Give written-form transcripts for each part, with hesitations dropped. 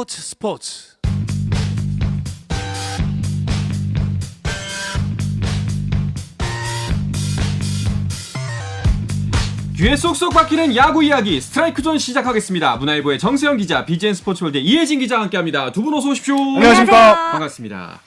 스포츠. 귀에 쏙쏙 박히는 야구 이야기 스트라이크존 시작하겠습니다. 문화일보의 정세영 기자, BGN 스포츠월드의 이혜진 기자와 함께합니다. 두 분 어서 오십시오. 안녕하십니까. 반갑습니다.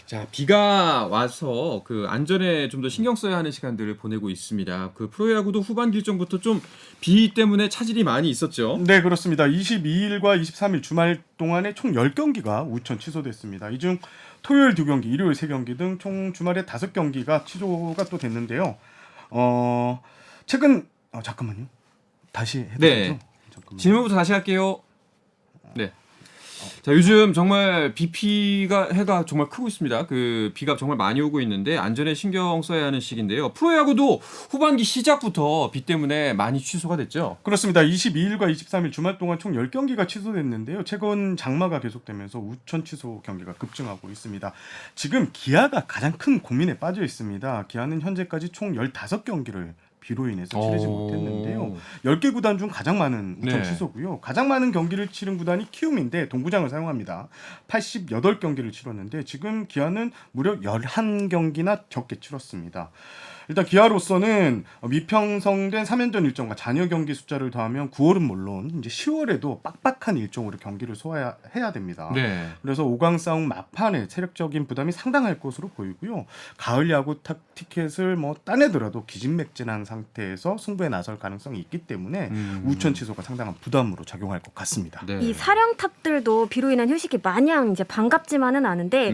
자, 비가 와서 그 안전에 좀 더 신경 써야 하는 시간들을 보내고 있습니다. 그 프로야구도 후반 일정부터 좀 비 때문에 차질이 많이 있었죠. 네, 그렇습니다. 22일과 23일 주말 동안에 총 10경기가 우천 취소됐습니다. 이 중 토요일 2경기, 일요일 3경기 등 총 주말에 5경기가 취소가 또 됐는데요. 최근 잠깐만요. 다시 해도 네. 되죠? 잠깐만요. 질문부터 다시 할게요. 네. 자, 요즘 정말 비피가 해가 정말 크고 있습니다. 그 비가 정말 많이 오고 있는데 안전에 신경 써야 하는 시기인데요. 프로야구도 후반기 시작부터 비 때문에 많이 취소가 됐죠. 그렇습니다. 22일과 23일 주말 동안 총 10경기가 취소됐는데요. 최근 장마가 계속되면서 우천 취소 경기가 급증하고 있습니다. 지금 기아가 가장 큰 고민에 빠져 있습니다. 기아는 현재까지 총 15경기를 비로 인해서 치르지 못했는데요. 10개 구단 중 가장 많은 우천 네. 취소고요. 가장 많은 경기를 치른 구단이 키움인데 동구장을 사용합니다. 88경기를 치렀는데 지금 기아는 무려 11경기나 적게 치렀습니다. 일단 기아로서는 미평성된 3연전 일정과 잔여 경기 숫자를 더하면 9월은 물론 이제 10월에도 빡빡한 일정으로 경기를 소화해야 됩니다. 네. 그래서 5강 싸움 막판에 체력적인 부담이 상당할 것으로 보이고요. 가을 야구 티켓을 따내더라도 기진맥진한 상태에서 승부에 나설 가능성이 있기 때문에 우천 취소가 상당한 부담으로 작용할 것 같습니다. 네. 이 사령탑들도 비로 인한 휴식이 마냥 이제 반갑지만은 않은데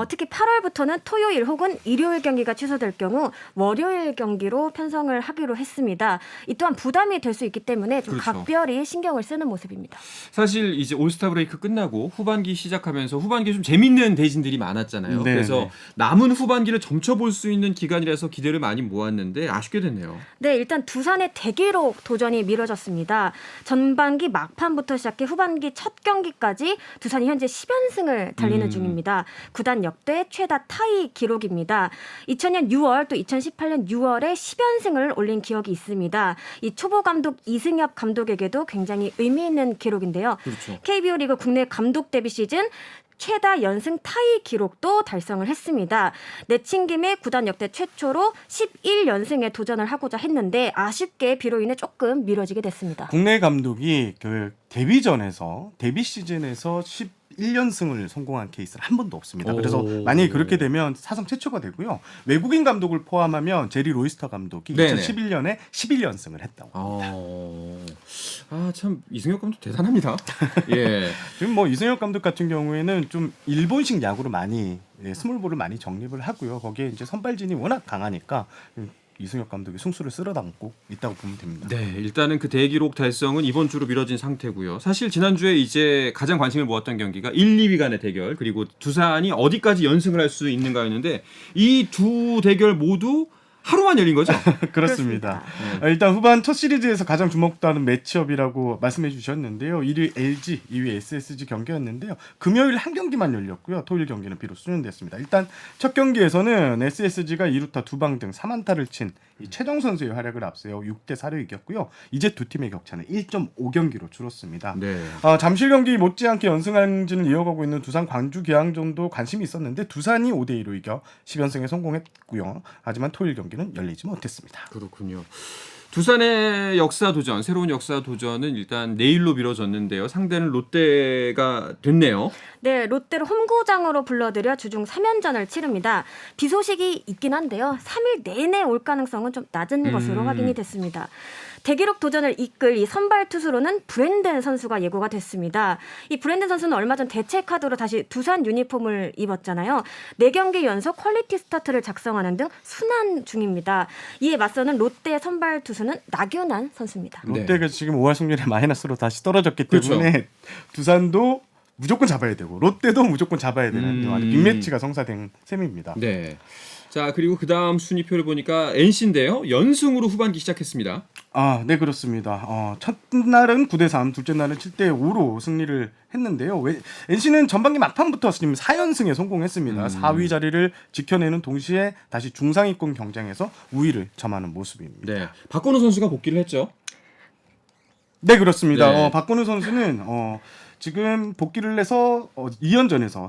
특히 8월부터는 토요일 혹은 일요일 경기가 취소될 경우 월요일 경기로 편성을 하기로 했습니다. 이 또한 부담이 될 수 있기 때문에 좀 그렇죠. 각별히 신경을 쓰는 모습입니다. 사실 이제 올스타 브레이크 끝나고 후반기 시작하면서 후반기에 좀 재밌는 대진들이 많았잖아요. 네, 그래서 네. 남은 후반기를 점쳐볼 수 있는 기간이라서 기대를 많이 모았는데 아쉽게 됐네요. 네, 일단 두산의 대기록 도전이 미뤄졌습니다. 전반기 막판부터 시작해 후반기 첫 경기까지 두산이 현재 10연승을 달리는 중입니다. 구단 역대 최다 타이 기록입니다. 2000년 6월 또 2018년 6월에 10연승을 올린 기억이 있습니다. 이 초보 감독 이승엽 감독에게도 굉장히 의미 있는 기록인데요. 그렇죠. KBO 리그 국내 감독 데뷔 시즌 최다 연승 타이 기록도 달성을 했습니다. 내친 김에 구단 역대 최초로 11연승에 도전을 하고자 했는데 아쉽게 비로 인해 조금 미뤄지게 됐습니다. 국내 감독이 그 데뷔 시즌에서 11연승을 성공한 케이스는 한 번도 없습니다. 그래서 만약에 그렇게 되면 사상 최초가 되고요. 외국인 감독을 포함하면 제리 로이스터 감독이 네네. 2011년에 11연승을 했다고. 참 이승엽 감독 대단합니다. 예. 지금 이승엽 감독 같은 경우에는 좀 일본식 야구로 많이 스몰볼을 많이 정립을 하고요. 거기에 이제 선발진이 워낙 강하니까 이승엽 감독이 승수를 쓸어 담고 있다고 보면 됩니다. 네, 일단은 그 대기록 달성은 이번 주로 미뤄진 상태고요. 사실 지난주에 이제 가장 관심을 모았던 경기가 1, 2위 간의 대결, 그리고 두산이 어디까지 연승을 할 수 있는가였는데 이 두 대결 모두 하루만 열린 거죠? 그렇습니다. 일단 후반 첫 시리즈에서 가장 주목받는 매치업이라고 말씀해 주셨는데요. 1위 LG, 2위 SSG 경기였는데요. 금요일 한 경기만 열렸고요. 토요일 경기는 비로 수년됐습니다. 일단 첫 경기에서는 SSG가 2루타 2방 등 3안타를 친 최정 선수의 활약을 앞세워 6대 4로 이겼고요. 이제 두 팀의 격차는 1.5경기로 줄었습니다. 네. 잠실 경기 못지않게 연승 행진을 이어가고 있는 두산 광주 기아전도 관심이 있었는데 두산이 5대 2로 이겨 10연승에 성공했고요. 하지만 토요일 경기는 열리지 못했습니다. 그렇군요. 두산의 역사 도전, 새로운 역사 도전은 일단 내일로 미뤄졌는데요. 상대는 롯데가 됐네요. 네, 롯데를 홈구장으로 불러들여 주중 3연전을 치릅니다. 비 소식이 있긴 한데요. 3일 내내 올 가능성은 좀 낮은 것으로 확인이 됐습니다. 대기록 도전을 이끌 이 선발 투수로는 브랜든 선수가 예고가 됐습니다. 이 브랜든 선수는 얼마 전 대체 카드로 다시 두산 유니폼을 입었잖아요. 4경기 연속 퀄리티 스타트를 작성하는 등 순환 중입니다. 이에 맞서는 롯데 선발 투수는 나균환 선수입니다. 롯데가 지금 5할 승률에 마이너스로 다시 떨어졌기 그렇죠. 때문에 두산도 무조건 잡아야 되고 롯데도 무조건 잡아야 되는 빅매치가 성사된 셈입니다. 네. 자, 그리고 그 다음 순위표를 보니까 NC인데요. 연승으로 후반기 시작했습니다. 네, 그렇습니다. 첫날은 9대 3, 둘째 날은 7대 5로 승리를 했는데요. NC는 전반기 막판부터 지금 4연승에 성공했습니다. 4위 자리를 지켜내는 동시에 다시 중상위권 경쟁에서 우위를 점하는 모습입니다. 네. 박건우 선수가 복귀를 했죠. 네, 그렇습니다. 네. 박건우 선수는 지금 복귀를 해서 2연전에서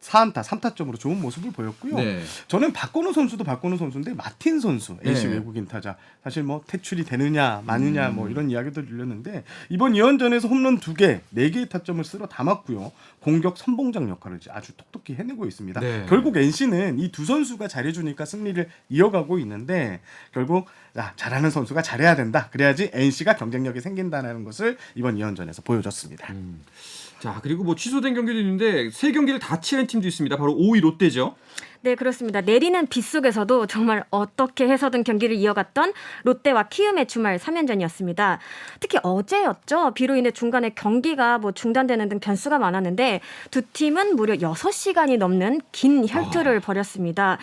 4안타 3타점으로 좋은 모습을 보였고요. 네. 저는 박건우 선수도 박건우 선수인데 마틴 선수 NC 네. 외국인 타자 사실 뭐 퇴출이 되느냐 마느냐 뭐 이런 이야기도 들렸는데 이번 2연전에서 홈런 2개 4개의 타점을 쓸어 담았고요. 공격 선봉장 역할을 아주 톡톡히 해내고 있습니다. 네. 결국 NC는 이 두 선수가 잘해주니까 승리를 이어가고 있는데 결국 잘하는 선수가 잘해야 된다. 그래야지 NC가 경쟁력이 생긴다는 것을 이번 2연전에서 보여줬습니다. 자, 그리고 뭐 취소된 경기도 있는데 3경기를 다 치른 팀도 있습니다. 바로 5위 롯데죠. 네, 그렇습니다. 내리는 비 속에서도 정말 어떻게 해서든 경기를 이어갔던 롯데와 키움의 주말 3연전이었습니다. 특히 어제였죠. 비로 인해 중간에 경기가 뭐 중단되는 등 변수가 많았는데 두 팀은 무려 6시간이 넘는 긴 혈투를 벌였습니다.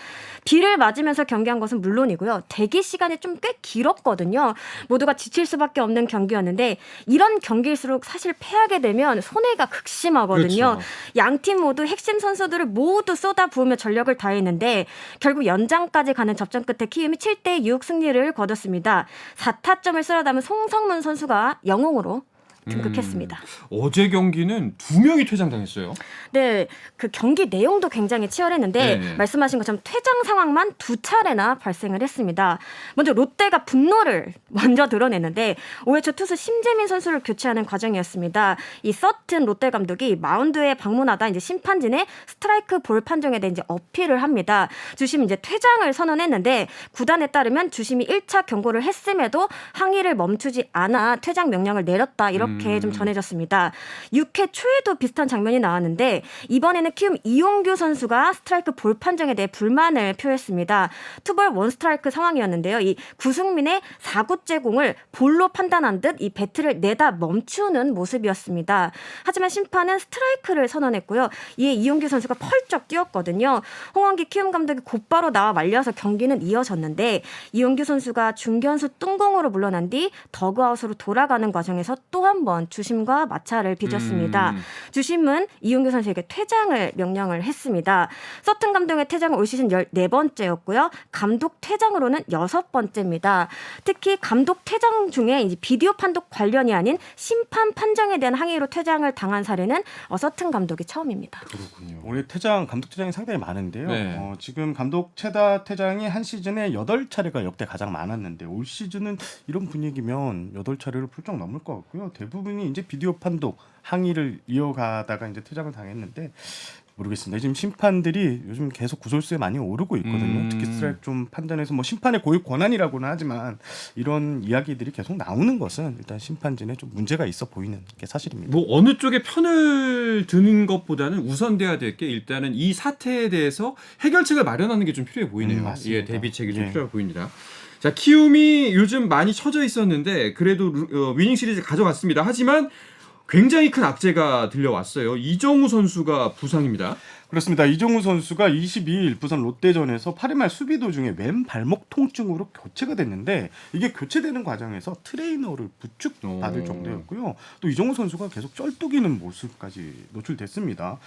비를 맞으면서 경기한 것은 물론이고요. 대기 시간이 좀 꽤 길었거든요. 모두가 지칠 수밖에 없는 경기였는데 이런 경기일수록 사실 패하게 되면 손해가 극심하거든요. 그렇죠. 양팀 모두 핵심 선수들을 모두 쏟아부으며 전력을 다했는데 결국 연장까지 가는 접전 끝에 키움이 7대6 승리를 거뒀습니다. 4타점을 쓸어 담은 송성문 선수가 영웅으로 등극했습니다. 어제 경기는 2명이 퇴장당했어요. 네, 그 경기 내용도 굉장히 치열했는데 네. 말씀하신 것처럼 퇴장 상황만 2차례나 발생을 했습니다. 먼저 롯데가 분노를 먼저 드러냈는데 5회초 투수 심재민 선수를 교체하는 과정이었습니다. 이 서튼 롯데 감독이 마운드에 방문하다 이제 심판진의 스트라이크 볼 판정에 대해 이제 어필을 합니다. 주심이 이제 퇴장을 선언했는데 구단에 따르면 주심이 1차 경고를 했음에도 항의를 멈추지 않아 퇴장 명령을 내렸다 이렇게 좀 전해졌습니다. 6회 초에도 비슷한 장면이 나왔는데 이번에는 키움 이용규 선수가 스트라이크 볼 판정에 대해 불만을 표했습니다. 투볼 원 스트라이크 상황이었는데요. 이 구승민의 4구째 공을 볼로 판단한 듯 이 배트를 내다 멈추는 모습이었습니다. 하지만 심판은 스트라이크를 선언했고요. 이에 이용규 선수가 펄쩍 뛰었거든요. 홍원기 키움 감독이 곧바로 나와 말려서 경기는 이어졌는데 이용규 선수가 중견수 뚱공으로 물러난 뒤 더그아웃으로 돌아가는 과정에서 또 한 번 주심과 마찰을 빚었습니다. 주심은 이용규 선수에게 퇴장을 명령을 했습니다. 서튼 감독의 퇴장은 올 시즌 14번째였고요. 감독 퇴장으로는 6번째입니다. 특히 감독 퇴장 중에 이제 비디오 판독 관련이 아닌 심판 판정에 대한 항의로 퇴장을 당한 사례는 서튼 감독이 처음입니다. 그렇군요. 올해 감독 퇴장이 상당히 많은데요. 네. 지금 감독 최다 퇴장이 한 시즌에 8차례가 역대 가장 많았는데 올 시즌은 이런 분위기면 8차례를 훌쩍 넘을 것 같고요. 대부분이 이제 비디오 판독 항의를 이어가다가 이제 퇴장을 당했는데 모르겠습니다. 지금 심판들이 요즘 계속 구설수에 많이 오르고 있거든요. 특히 스트라이크 좀 판단해서 뭐 심판의 고유 권한이라고는 하지만 이런 이야기들이 계속 나오는 것은 일단 심판진에 좀 문제가 있어 보이는 게 사실입니다. 뭐 어느 쪽에 편을 드는 것보다는 우선돼야 될 게 일단은 이 사태에 대해서 해결책을 마련하는 게 좀 필요해 보이네요. 맞습니다. 예, 대비책이 좀 예. 필요해 보입니다. 자, 키움이 요즘 많이 처져 있었는데 그래도 위닝 시리즈 가져갔습니다. 하지만 굉장히 큰 악재가 들려왔어요. 이정우 선수가 부상입니다. 그렇습니다. 이정우 선수가 22일 부산 롯데전에서 8회 말 수비 도중에 왼 발목 통증으로 교체가 됐는데 이게 교체되는 과정에서 트레이너를 부축받을 정도였고요. 또 이정우 선수가 계속 쩔뚝이는 모습까지 노출됐습니다.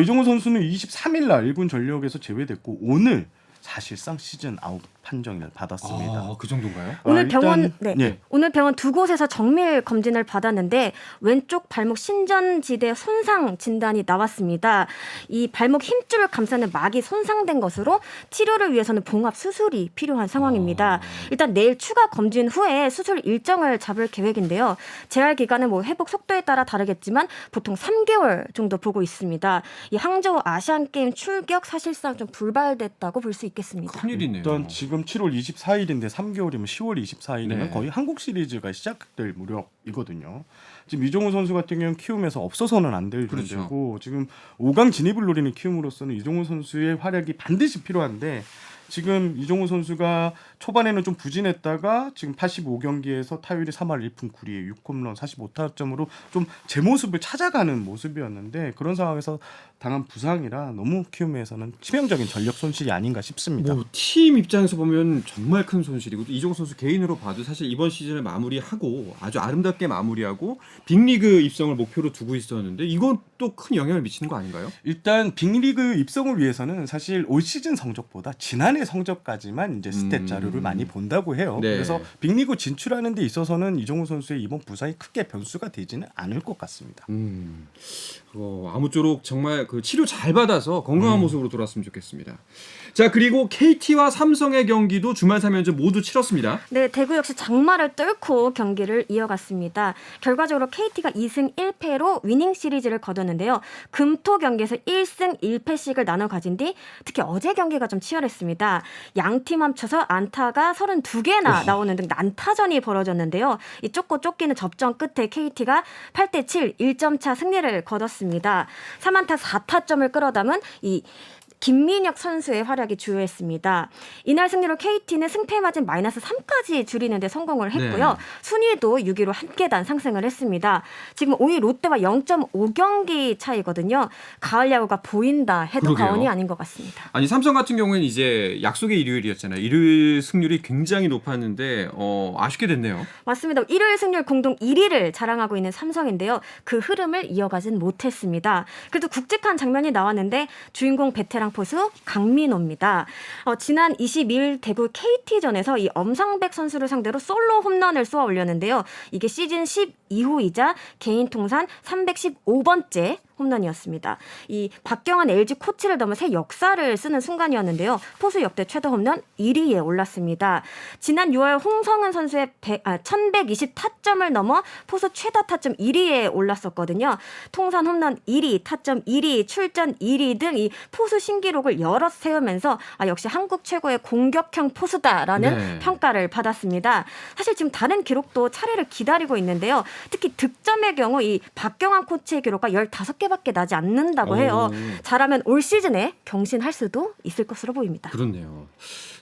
이정우 선수는 23일 날 1군 전력에서 제외됐고 오늘 사실상 시즌 아웃 판정을 받았습니다. 그 정도인가요? 오늘 일단, 병원 예. 오늘 병원 두 곳에서 정밀 검진을 받았는데 왼쪽 발목 신전지대 손상 진단이 나왔습니다. 이 발목 힘줄을 감싸는 막이 손상된 것으로 치료를 위해서는 봉합 수술이 필요한 상황입니다. 일단 내일 추가 검진 후에 수술 일정을 잡을 계획인데요. 재활 기간은 뭐 회복 속도에 따라 다르겠지만 보통 3개월 정도 보고 있습니다. 이 항저우 아시안 게임 출격 사실상 좀 불발됐다고 볼 수 있겠습니다. 큰일이네요. 일단 지금 7월 24일인데 3개월이면 10월 24일이면 네. 거의 한국 시리즈가 시작될 무렵이거든요. 지금 이정우 선수 같은 경우는 키움에서 없어서는 안 될 그렇죠. 존재고 지금 5강 진입을 노리는 키움으로서는 이정우 선수의 활약이 반드시 필요한데 지금 이정우 선수가 초반에는 좀 부진했다가 지금 85경기에서 타율이 3할 1푼 9리에 6홈런 45타점으로 좀 제 모습을 찾아가는 모습이었는데 그런 상황에서 당한 부상이라 너무 키움에서는 치명적인 전력 손실이 아닌가 싶습니다. 뭐 팀 입장에서 보면 정말 큰 손실이고 또 이정우 선수 개인으로 봐도 사실 이번 시즌을 마무리하고 아주 아름답게 마무리하고 빅리그 입성을 목표로 두고 있었는데 이건 또 큰 영향을 미치는 거 아닌가요? 일단 빅리그 입성을 위해서는 사실 올 시즌 성적보다 지난해 이전의 성적까지만 이제 스탯 자료를 많이 본다고 해요. 네. 그래서 빅리그 진출하는 데 있어서는 이정우 선수의 이번 부상이 크게 변수가 되지는 않을 것 같습니다. 아무쪼록 정말 그 치료 잘 받아서 건강한 모습으로 돌아왔으면 좋겠습니다. 자, 그리고 KT와 삼성의 경기도 주말 3연전 모두 치렀습니다. 네, 대구 역시 장마를 뚫고 경기를 이어갔습니다. 결과적으로 KT가 2승 1패로 위닝 시리즈를 거뒀는데요. 금토 경기에서 1승 1패씩을 나눠 가진 뒤 특히 어제 경기가 좀 치열했습니다. 양팀 합쳐서 안타가 32개나 나오는 등 난타전이 벌어졌는데요. 이 쫓고 쫓기는 접전 끝에 KT가 8대7 1점 차 승리를 거뒀습니다. 3안타 4타점을 끌어담은 이 김민혁 선수의 활약이 주요했습니다. 이날 승리로 KT는 승패 마진 -3까지 줄이는 데 성공을 했고요. 네. 순위도 6위로 한 계단 상승을 했습니다. 지금 5위 롯데와 0.5경기 차이거든요. 가을 야구가 보인다 해도 그러게요. 과언이 아닌 것 같습니다. 아니 삼성 같은 경우에는 이제 약속의 일요일이었잖아요. 일요일 승률이 굉장히 높았는데 아쉽게 됐네요. 맞습니다. 일요일 승률 공동 1위를 자랑하고 있는 삼성인데요. 그 흐름을 이어가진 못했습니다. 그래도 굵직한 장면이 나왔는데 주인공 베테랑 포수 강민호입니다. 지난 22일 대구 KT전에서 이 엄상백 선수를 상대로 솔로 홈런을 쏘아 올렸는데요. 이게 시즌 12호이자 개인 통산 315번째 홈런이었습니다. 이 박경환 LG 코치를 넘어 새 역사를 쓰는 순간이었는데요. 포수 역대 최다 홈런 1위에 올랐습니다. 지난 6월 홍성은 선수의 1120 타점을 넘어 포수 최다 타점 1위에 올랐었거든요. 통산 홈런 1위, 타점 1위, 출전 1위 등 이 포수 신기록을 여럿 세우면서 역시 한국 최고의 공격형 포수다라는 네. 평가를 받았습니다. 사실 지금 다른 기록도 차례를 기다리고 있는데요. 특히 득점의 경우 이 박경환 코치의 기록과 15개밖에 나지 않는다고 해요. 잘하면 올 시즌에 경신할 수도 있을 것으로 보입니다. 그렇네요.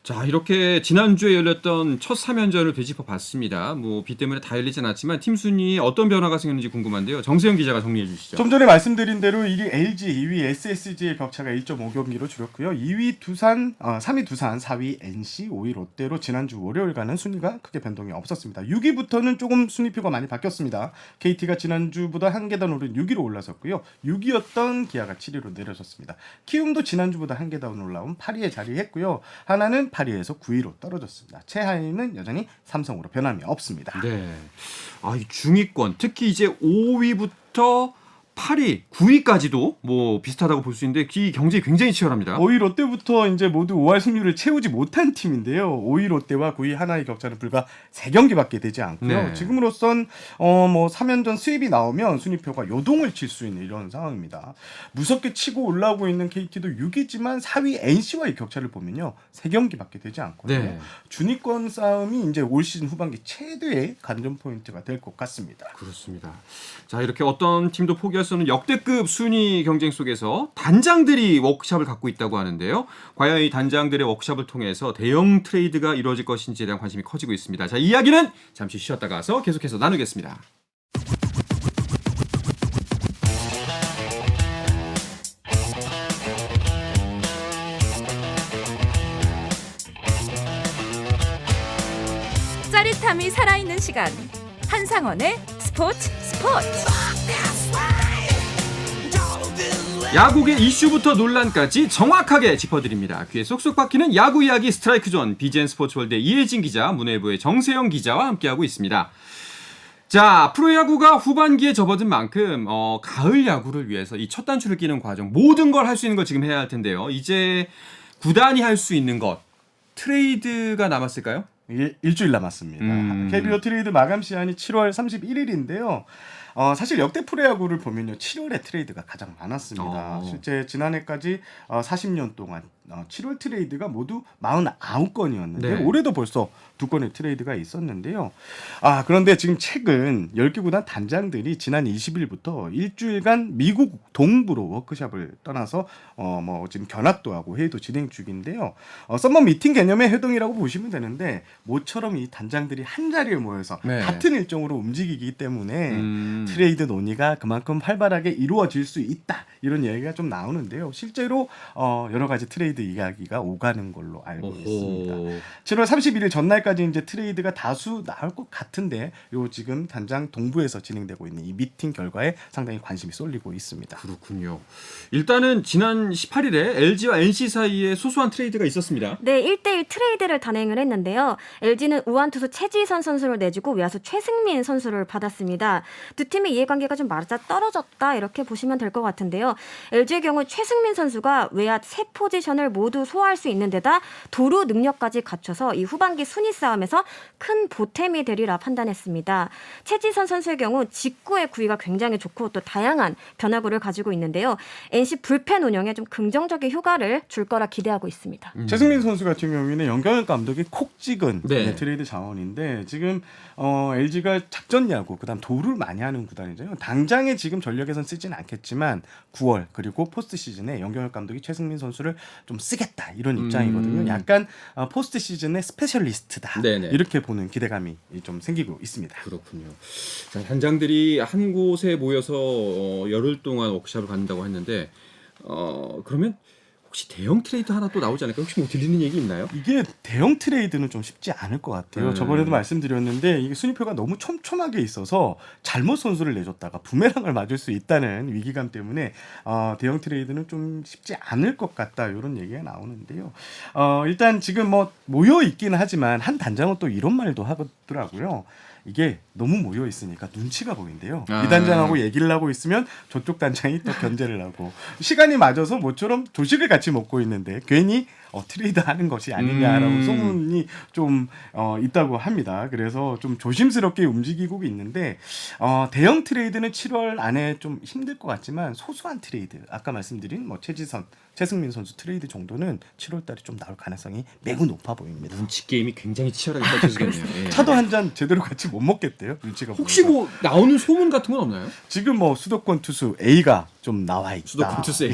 자, 이렇게 지난주에 열렸던 첫 3연전을 되짚어 봤습니다. 비 때문에 다 열리진 않았지만 팀 순위에 어떤 변화가 생겼는지 궁금한데요. 정세영 기자가 정리해 주시죠. 좀 전에 말씀드린 대로 1위 LG, 2위 SSG의 격차가 1.5경기로 줄였고요. 2위 두산, 3위 두산, 4위 NC, 5위 롯데로 지난주 월요일과는 순위가 크게 변동이 없었습니다. 6위부터는 조금 순위표가 많이 바뀌었습니다. KT가 지난주보다 한 계단 오른 6위로 올라섰고요. 6위였던 기아가 7위로 내려졌습니다. 키움도 지난주보다 한 계단 올라온 8위에 자리했고요. 하나는 8위에서 9위로 떨어졌습니다. 최하위는 여전히 삼성으로 변함이 없습니다. 네. 이 중위권 특히 이제 5위부터 8위, 9위까지도 비슷하다고 볼 수 있는데 이 경쟁이 굉장히 치열합니다. 5위 롯데부터 이제 모두 5할 승률을 채우지 못한 팀인데요. 5위 롯데와 9위 하나의 격차는 불과 3경기밖에 되지 않고요. 네. 지금으로선 3연전 수입이 나오면 순위표가 요동을 칠 수 있는 이런 상황입니다. 무섭게 치고 올라오고 있는 KT도 6위지만 4위 NC와의 격차를 보면요. 3경기밖에 되지 않거든요. 네. 준위권 싸움이 이제 올 시즌 후반기 최대의 관전 포인트가 될 것 같습니다. 그렇습니다. 자, 이렇게 어떤 팀도 포기할 수 없는 역대급 순위 경쟁 속에서 단장들이 워크숍을 갖고 있다고 하는데요. 과연 이 단장들의 워크숍을 통해서 대형 트레이드가 이루어질 것인지에 대한 관심이 커지고 있습니다. 자, 이 이야기는 잠시 쉬었다 가서 계속해서 나누겠습니다. 짜릿함이 살아있는 시간 한상원의 스포츠. 야구계 이슈부터 논란까지 정확하게 짚어드립니다. 귀에 쏙쏙 박히는 야구 이야기 스트라이크 존 BGN 스포츠월드의 이혜진 기자, 문화일보의 정세영 기자와 함께하고 있습니다. 자, 프로야구가 후반기에 접어든 만큼 가을 야구를 위해서 이 첫 단추를 끼는 과정 모든 걸 할 수 있는 걸 지금 해야 할 텐데요. 이제 구단이 할 수 있는 것 트레이드가 남았을까요? 이게 일주일 남았습니다. KBO 트레이드 마감 시한이 7월 31일인데요. 사실 역대 프로야구를 보면요. 7월에 트레이드가 가장 많았습니다. 실제 지난해까지 40년 동안 7월 트레이드가 모두 49건이었는데 네. 올해도 벌써 2건의 트레이드가 있었는데요. 그런데 지금 최근 10개 구단 단장들이 지난 20일부터 일주일간 미국 동부로 워크숍을 떠나서 지금 견학도 하고 회의도 진행 중인데요. 썸머 미팅 개념의 회동이라고 보시면 되는데 모처럼 이 단장들이 한 자리에 모여서 네. 같은 일정으로 움직이기 때문에 트레이드 논의가 그만큼 활발하게 이루어질 수 있다 이런 얘기가 좀 나오는데요. 실제로 여러 가지 트레이드 이야기가 오가는 걸로 알고 있습니다. 7월 31일 전날까지 이제 트레이드가 다수 나올 것 같은데 요 지금 단장 동부에서 진행되고 있는 이 미팅 결과에 상당히 관심이 쏠리고 있습니다. 그렇군요. 일단은 지난 18일에 LG와 NC 사이에 소소한 트레이드가 있었습니다. 네, 1대1 트레이드를 단행을 했는데요. LG는 우완 투수 최지선 선수를 내주고 외야수 최승민 선수를 받았습니다. 두 팀의 이해관계가 좀 맞아 떨어졌다 이렇게 보시면 될 것 같은데요. LG의 경우 최승민 선수가 외야 세 포지션을 모두 소화할 수 있는 데다 도루 능력까지 갖춰서 이 후반기 순위 싸움에서 큰 보탬이 되리라 판단했습니다. 최지선 선수의 경우 직구의 구위가 굉장히 좋고 또 다양한 변화구를 가지고 있는데요. NC 불펜 운영에 좀 긍정적인 효과를 줄 거라 기대하고 있습니다. 최승민 선수 같은 경우에는 연경현 감독이 콕 찍은 네. 트레이드 자원인데 지금 LG가 작전 야구 그다음 도루를 많이 하는 구단이죠. 당장에 지금 전력에선 쓰지는 않겠지만 9월 그리고 포스트 시즌에 연경현 감독이 최승민 선수를 좀 쓰겠다 이런 입장이거든요. 약간 포스트 시즌의 스페셜리스트다 네네. 이렇게 보는 기대감이 좀 생기고 있습니다. 그렇군요. 자, 단장들이 한 곳에 모여서 열흘 동안 워크숍을 갖는다고 했는데 그러면 혹시 대형 트레이드 하나 또 나오지 않을까? 혹시 뭐 들리는 얘기 있나요? 이게 대형 트레이드는 좀 쉽지 않을 것 같아요. 저번에도 말씀드렸는데 이게 순위표가 너무 촘촘하게 있어서 잘못 선수를 내줬다가 부메랑을 맞을 수 있다는 위기감 때문에 대형 트레이드는 좀 쉽지 않을 것 같다 이런 얘기가 나오는데요. 일단 지금 뭐 모여 있기는 하지만 한 단장은 또 이런 말도 하더라고요. 이게 너무 모여 있으니까 눈치가 보인대요. 이 단장하고 얘기를 하고 있으면 저쪽 단장이 또 견제를 하고 시간이 맞아서 모처럼 조식을 같이 먹고 있는데 괜히 트레이드 하는 것이 아니냐라고 소문이 좀 있다고 합니다. 그래서 좀 조심스럽게 움직이고 있는데 대형 트레이드는 7월 안에 좀 힘들 것 같지만 소소한 트레이드 아까 말씀드린 뭐 최지선, 최승민 선수 트레이드 정도는 7월 달에 좀 나올 가능성이 매우 높아 보입니다. 눈치 게임이 굉장히 치열하게 펼쳐지겠네요. 예. 차도 한 잔 제대로 같이 못 먹겠대요. 눈치가 혹시 보여서. 뭐 나오는 소문 같은 건 없나요? 지금 뭐 수도권 투수 A가 좀 나와 있다. 수도권 투수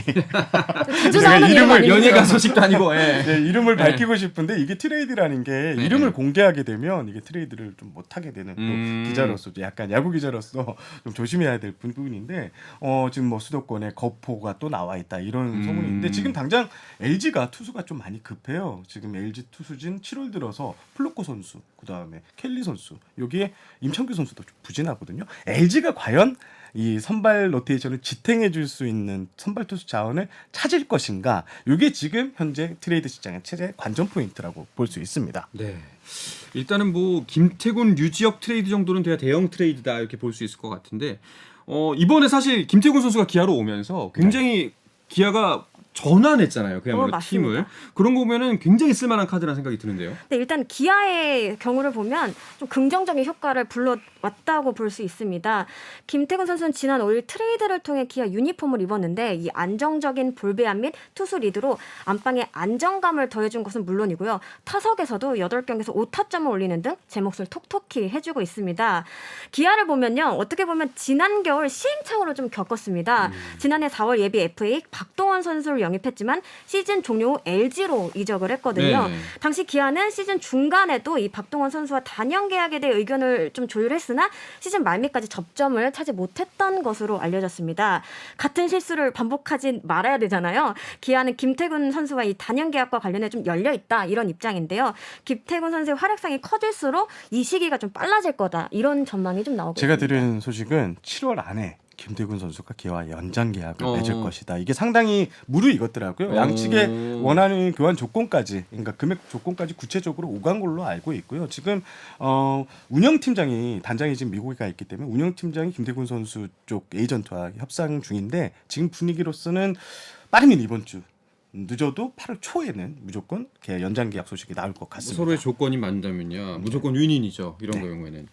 자주 나오는 이름 아닙니까? 연예가 소식도 아니고. 예. 네, 이름을 밝히고 싶은데 이게 트레이드라는 게 이름을 공개하게 되면 이게 트레이드를 좀 못하게 되는 또 기자로서 약간 야구 기자로서 좀 조심해야 될 부분인데 지금 뭐 수도권에 거포가 또 나와 있다 이런 소문이 있는데 지금 당장 LG가 투수가 좀 많이 급해요. 지금 LG 투수진 7월 들어서 플로코 선수 그다음에 켈리 선수 여기에 임창규 선수도 좀 부진하거든요. LG가 과연 이 선발 로테이션을 지탱해 줄 수 있는 선발 투수 자원을 찾을 것인가? 이게 지금 현재 트레이드 시장의 최대 관전 포인트라고 볼 수 있습니다. 네. 일단은 뭐 김태군, 류지혁 트레이드 정도는 돼야 대형 트레이드다 이렇게 볼 수 있을 것 같은데 이번에 사실 김태군 선수가 기아로 오면서 굉장히 기아가 전환했잖아요. 그야말로 맞습니다. 팀을. 그런 거 보면은 굉장히 쓸만한 카드라는 생각이 드는데요. 네, 일단 기아의 경우를 보면 좀 긍정적인 효과를 불러왔다고 볼 수 있습니다. 김태균 선수는 지난 5일 트레이드를 통해 기아 유니폼을 입었는데 이 안정적인 볼배합 및 투수 리드로 안방에 안정감을 더해준 것은 물론이고요. 타석에서도 8경기에서 5타점을 올리는 등 제 몫을 톡톡히 해주고 있습니다. 기아를 보면요. 어떻게 보면 지난 겨울 시행착오를 좀 겪었습니다. 지난해 4월 예비 FA 박동원 선수를 영입했지만 시즌 종료 후 LG로 이적을 했거든요. 네. 당시 기아는 시즌 중간에도 이 박동원 선수와 단연 계약에 대해 의견을 좀 조율했으나 시즌 말미까지 접점을 찾지 못했던 것으로 알려졌습니다. 같은 실수를 반복하지 말아야 되잖아요. 기아는 김태균 선수와 이 단연 계약과 관련해 좀 열려 있다 이런 입장인데요. 김태균 선수의 활약상이 커질수록 이 시기가 좀 빨라질 거다 이런 전망이 좀 나오고 제가 있습니다. 들은 소식은 7월 안에 김태균 선수가 기아와 연장 계약을 맺을 것이다. 이게 상당히 무르익었더라고요. 양측의 원하는 교환 조건까지, 그러니까 금액 조건까지 구체적으로 오간 걸로 알고 있고요. 지금 운영팀장이 단장이 지금 미국에 가 있기 때문에 운영팀장이 김태균 선수 쪽 에이전트와 협상 중인데 지금 분위기로서는 빠르면 이번 주 늦어도 8월 초에는 무조건 연장 계약 소식이 나올 것 같습니다. 서로의 조건이 맞다면요 무조건 윈윈이죠. 이런 경우에는.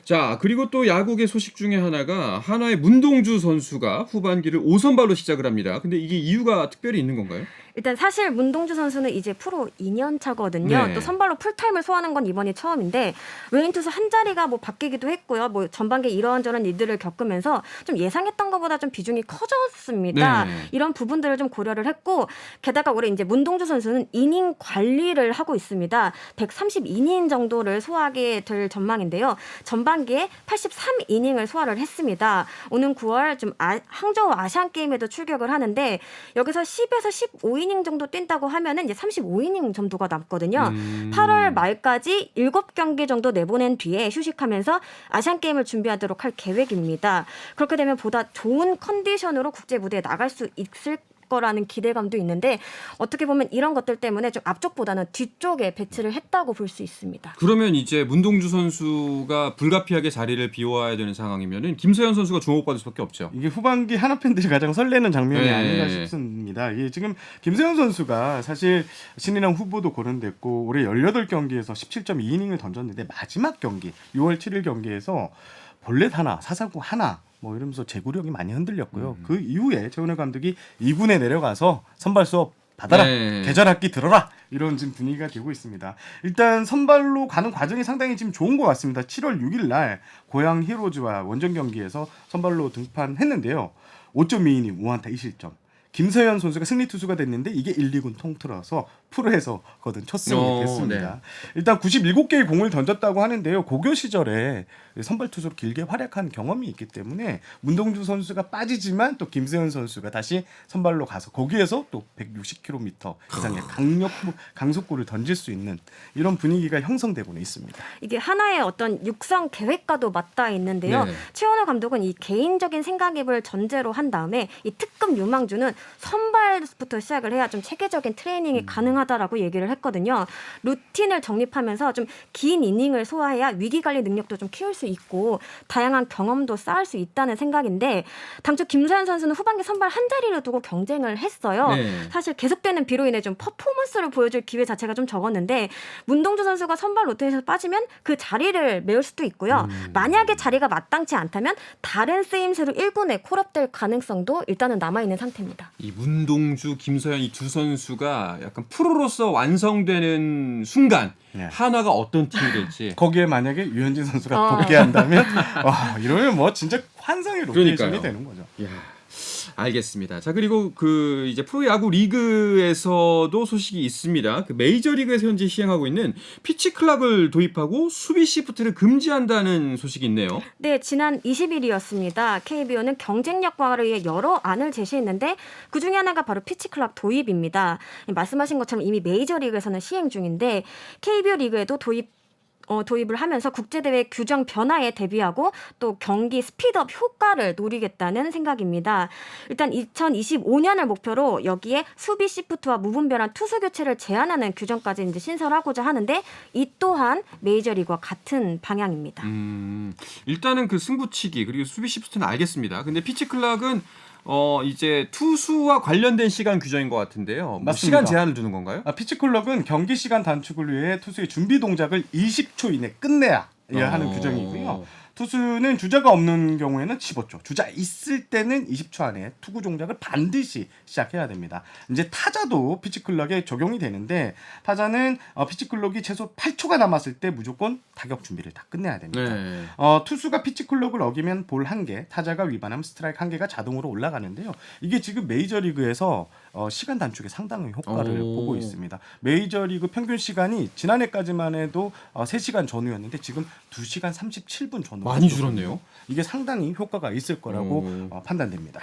자, 그리고 또 야구계 소식 중에 하나가 한화의 문동주 선수가 후반기를 5선발로 시작을 합니다. 근데 이게 이유가 특별히 있는 건가요? 일단 사실 문동주 선수는 이제 프로 2년 차거든요. 네. 또 선발로 풀타임을 소화하는 건 이번이 처음인데 외인 투수 한 자리가 뭐 바뀌기도 했고요. 뭐 전반기에 이런저런 일들을 겪으면서 좀 예상했던 것보다 좀 비중이 커졌습니다. 네. 이런 부분들을 좀 고려를 했고 게다가 올해 이제 문동주 선수는 이닝 관리를 하고 있습니다. 132이닝 정도를 소화하게 될 전망인데요. 전반기에 83이닝을 소화를 했습니다. 오는 9월 좀 항저우 아시안 게임에도 출격을 하는데 여기서 10에서 15이닝 정도 뛴다고 하면은 이제 35이닝 정도가 남거든요. 8월 말까지 7경기 정도 내보낸 뒤에 휴식하면서 아시안 게임을 준비하도록 할 계획입니다. 그렇게 되면 보다 좋은 컨디션으로 국제 무대에 나갈 수 있을 거라는 기대감도 있는데 어떻게 보면 이런 것들 때문에 좀 앞쪽보다는 뒤쪽에 배치를 했다고 볼 수 있습니다. 그러면 이제 문동주 선수가 불가피하게 자리를 비워야 되는 상황이면은 김서현 선수가 주목받을 수밖에 없죠. 이게 후반기 하나 팬들이 가장 설레는 장면이 네. 아닌가 싶습니다. 이게 지금 김세현 선수가 사실 신인왕 후보도 거론됐고 올해 18경기에서 17.2이닝을 던졌는데 마지막 경기 6월 7일 경기에서 볼넷 하나, 사사구 하나 뭐 이러면서 제구력이 많이 흔들렸고요. 그 이후에 최은혜 감독이 2군에 내려가서 선발 수업 받아라. 네. 계절 학기 들어라. 이런 지금 분위기가 되고 있습니다. 일단 선발로 가는 과정이 상당히 지금 좋은 것 같습니다. 7월 6일 날 고양 히로즈와 원정 경기에서 선발로 등판했는데요. 5.2이닝 무안타 2실점. 김서현 선수가 승리 투수가 됐는데 이게 1, 2군 통틀어서 프로에서 거둔 첫 승이 됐습니다. 일단 97개의 공을 던졌다고 하는데요. 고교 시절에 선발 투수로 길게 활약한 경험이 있기 때문에 문동주 선수가 빠지지만 또 김서현 선수가 다시 선발로 가서 거기에서 또 160km 이상의 강속구를 던질 수 있는 이런 분위기가 형성되고는 있습니다. 이게 하나의 어떤 육성 계획과도 맞닿아 있는데요. 네. 최원호 감독은 이 개인적인 생각입을 전제로 한 다음에 이 특급 유망주는 선발부터 시작을 해야 좀 체계적인 트레이닝이 가능하다라고 얘기를 했거든요. 루틴을 정립하면서 좀 긴 이닝을 소화해야 위기 관리 능력도 좀 키울 수 있고 다양한 경험도 쌓을 수 있다는 생각인데 당초 김서현 선수는 후반기 선발 한 자리를 두고 경쟁을 했어요. 네. 사실 계속되는 비로 인해 좀 퍼포먼스를 보여줄 기회 자체가 좀 적었는데 문동주 선수가 선발 로테이션에서 빠지면 그 자리를 메울 수도 있고요. 만약에 자리가 마땅치 않다면 다른 쓰임새로 1군에 콜업될 가능성도 일단은 남아있는 상태입니다. 이 문동주, 김서현 이 두 선수가 약간 프로로서 완성되는 순간 네. 하나가 어떤 팀이 될지. 거기에 만약에 유현진 선수가 복귀한다면 와, 이러면 뭐 진짜 환상의 로테이션이 그러니까요. 되는 거죠. 야, 알겠습니다. 자, 그리고 그 이제 프로야구 리그에서도 소식이 있습니다. 그 메이저리그에서 현재 시행하고 있는 피치 클락을 도입하고 수비 시프트를 금지한다는 소식이 있네요. 네, 지난 20일이었습니다. KBO는 경쟁력 강화를 위해 여러 안을 제시했는데 그중에 하나가 바로 피치클락 도입입니다. 말씀하신 것처럼 이미 메이저리그에서는 시행 중인데 KBO 리그에도 도입을 하면서 국제대회 규정 변화에 대비하고 또 경기 스피드업 효과를 노리겠다는 생각입니다. 일단 2025년을 목표로 여기에 수비 시프트와 무분별한 투수 교체를 제한하는 규정까지 이제 신설하고자 하는데 이 또한 메이저리그와 같은 방향입니다. 일단은 그 승부치기 그리고 수비 시프트는 알겠습니다. 근데 피치 클락은 이제 투수와 관련된 시간 규정인 것 같은데요. 뭐 맞습니다. 시간 제한을 두는 건가요? 피치클럭은 경기 시간 단축을 위해 투수의 준비 동작을 20초 이내 끝내야 하는 규정이고요. 투수는 주자가 없는 경우에는 15초, 주자 있을 때는 20초 안에 투구 동작을 반드시 시작해야 됩니다. 이제 타자도 피치클럭에 적용이 되는데 타자는 피치클럭이 최소 8초가 남았을 때 무조건 타격 준비를 다 끝내야 됩니다. 네. 투수가 피치클럭을 어기면 볼 1개, 타자가 위반하면 스트라이크 1개가 자동으로 올라가는데요. 이게 지금 메이저리그에서 시간 단축에 상당히 효과를 보고 있습니다. 메이저리그 평균 시간이 지난해까지만 해도 3시간 전후였는데 지금 2시간 37분 전후. 많이 줄었네요. 이게 상당히 효과가 있을 거라고 판단됩니다.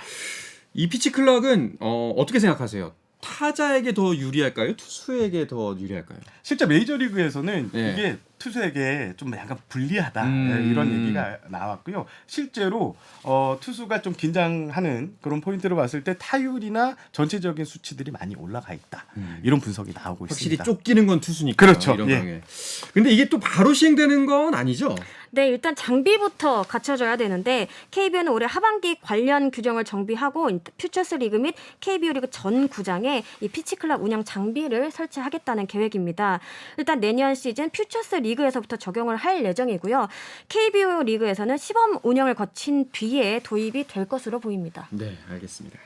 이 피치 클락은 어떻게 생각하세요? 타자에게 더 유리할까요? 투수에게 더 유리할까요? 실제 메이저리그에서는 네. 이게 투수에게 좀 약간 불리하다 이런 얘기가 나왔고요. 실제로 투수가 좀 긴장하는 그런 포인트를 봤을 때 타율이나 전체적인 수치들이 많이 올라가 있다. 이런 분석이 나오고 확실히 있습니다. 쫓기는 건 투수니까. 그렇죠. 이런 예. 경우에. 근데 이게 또 바로 시행되는 건 아니죠? 네, 일단 장비부터 갖춰져야 되는데 KBO는 올해 하반기 관련 규정을 정비하고 퓨처스 리그 및 KBO 리그 전 구장에 이 피치클락 운영 장비를 설치하겠다는 계획입니다. 일단 내년 시즌 퓨처스 리그에서부터 적용을 할 예정이고요. KBO 리그에서는 시범 운영을 거친 뒤에 도입이 될 것으로 보입니다. 네, 알겠습니다.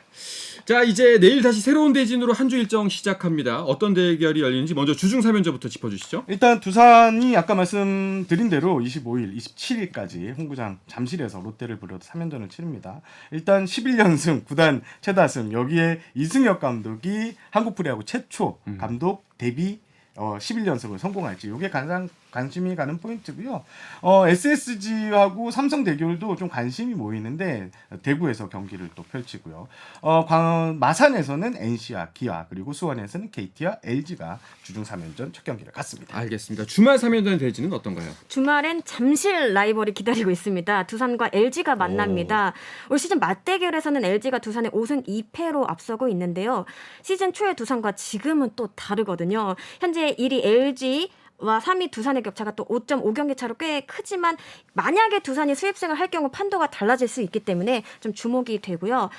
자, 이제 내일 다시 새로운 대진으로 한 주 일정 시작합니다. 어떤 대결이 열리는지 먼저 주중 3연전부터 짚어주시죠. 일단 두산이 아까 말씀드린 대로 25일, 27일까지 홍구장 잠실에서 롯데를 불러도 3연전을 치릅니다. 일단 11연승, 구단 최다승, 여기에 이승엽 감독이 한국 프로야구 최초 감독 데뷔 11연승을 성공할지 이게 가장 관심이 가는 포인트고요. SSG하고 삼성 대결도 좀 관심이 모이는데 대구에서 경기를 또 펼치고요. 마산에서는 NC와 기아 그리고 수원에서는 KT와 LG가 주중 3연전 첫 경기를 갖습니다. 알겠습니다. 주말 3연전 대진은 어떤가요? 주말엔 잠실 라이벌이 기다리고 있습니다. 두산과 LG가 만납니다. 올 시즌 맞대결에서는 LG가 두산의 5승 2패로 앞서고 있는데요. 시즌 초의 두산과 지금은 또 다르거든요. 현재 1위 LG와 3위 두산의 격차가 또 5.5경기 차로 꽤 크지만 만약에 두산이 수입승을 할 경우 판도가 달라질 수 있기 때문에 좀 주목이 되고요.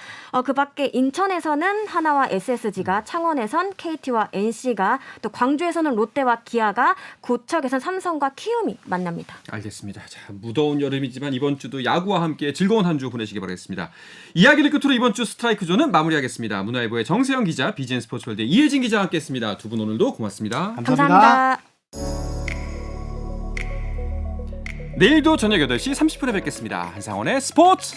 그 밖에 인천에서는 하나와 SSG가, 창원에선 KT와 NC가, 또 광주에서는 롯데와 기아가, 고척에선 삼성과 키움이 만납니다. 알겠습니다. 자, 무더운 여름이지만 이번 주도 야구와 함께 즐거운 한 주 보내시기 바라겠습니다. 이야기를 끝으로 이번 주 스트라이크 존은 마무리하겠습니다. 문화일보의 정세영 기자, BGN 스포츠월드 이혜진 기자와 함께했습니다. 두 분 오늘도 고맙습니다. 감사합니다. 내일도 저녁 8시 30분에 뵙겠습니다. 한상원의 스포츠.